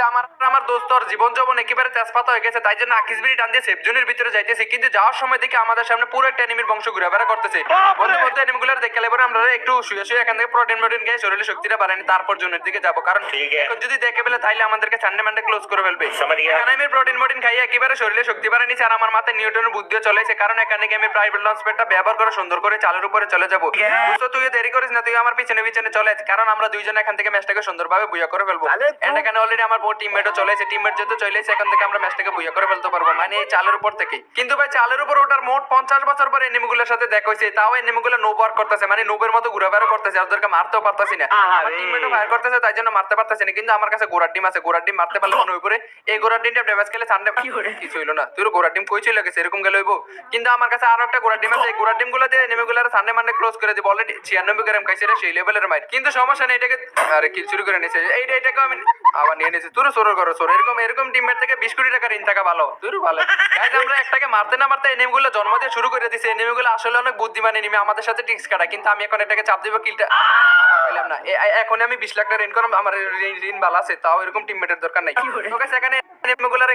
আমার আমার দোস্তর জীবন যৌবন একেবারে তেজপাত হয়ে গেছে, তাই জন্য আকিসবিরি টান দিয়ে সেফ জোনের ভিতরে যাইতেছি, কিন্তু যাওয়ার সময় দেখি আমাদের সামনে পুরো একটা এনিমির বংশ ঘুরাফেরা করতেছে। বন্ধু বলতে এনিমিগুলোর দেখে এবার আমরা একটু শুয়ে শুয়ে এখান থেকে প্রোটিন খেয়ে শরীরে শক্তিটা বাড়ানি, তারপর জোনের দিকে যাবো, কারণ এখন যদি দেখে ফেলে তাইলে আমাদেরকে সানডে মানডে ক্লোজ করে ফেলবে। এখানে আমি প্রোটিন খাইয়ে একেবারে শরীরে শক্তি বাড়ানিছি, আর আমার মাথায় নিউটনের বুদ্ধিও চলেছে, কারণ এখানে গিয়ে আমি প্রাইভেট লঞ্চ প্যাডটা ব্যবহার করে সুন্দর করে চালের উপরে চলে যাবো। তুই দেরি করিস না, তুই আমার পিছনে পিছনে চলে, কারণ আমরা দুইজন এখান থেকে ম্যাচটাকে সুন্দরভাবে বুয়া করে ফেলবো। এখানে অলরেডি আমার বহু টিমমেটও চলেছে, টিমমেট যেহেতু চলেছে এখান থেকে আমরা ম্যাচটাকে বুয়া করে ফেলতে পারবো, মানে এই চালের উপর থেকে। কিন্তু ভাই চালের উপর ওটার মোট 50 বছর পরে এনিমিগুলোর সাথে দেখা হয়েছে, তাও এনিমিগুলো নো ওয়ার্ক করতেছে, মানে নোবের মতো ঘুরাফেরা করতেছে, ওদেরকে মারতেও পারতাছি না। আমার টিমমেটও ফায়ার করতেছে, তাই জন্য মারতে পারতাছি না, কিন্তু আমার কাছে গোড়ার ডিম আছে, গোড়ার ডিম মারতে পারলে মনে হইব এই গোড়ার ডিমটা ড্যামেজ খেলে সানডে কিছু হইলো না। তুই গোড়ার ডিম কই চলে গেছে, এরকম গেলে হইব। কিন্তু আমার কাছে আরো একটা গোড়ার ডিম আছে, এই গোড়ার ডিম গুলো দিয়ে এনিমিগুলোর সানডে মানডে ক্লোজ করে দিব। অলরেডি 96 গ্রাম খাইছে রে, সেই লেভেলের মাইট, কিন্তু সমস্যা নেই, এটাকে আরে কিল শুরু করে নিয়েছে, এইটাকে আমি আবার নিয়ে নিয়েছি। তুই সোর করো সোর, এরকম টিমমেট থেকে 20 কোটি টাকা ঋণ থাকা ভালো। তুই ভালো গাইস, আমরা একটাকে মারতে না মারতে এনিমিগুলো জন্ম দিয়ে শুরু করে দিয়েছে। এনিমিগুলো আসলে অনেক বুদ্ধিমান এনিমি, আমাদের সাথে ট্রিক্স কাটা, কিন্তু আমি এখন এটাকে চাপ দিব, কিলটা পেলাম না। এখন আমি 20 লাখ টাকা ঋণ করলাম, আমার ঋণ ভালো আছে, তাও এরকম টিমমেটের দরকার নাই। তো গাইস এখানে এনিমিগুলোর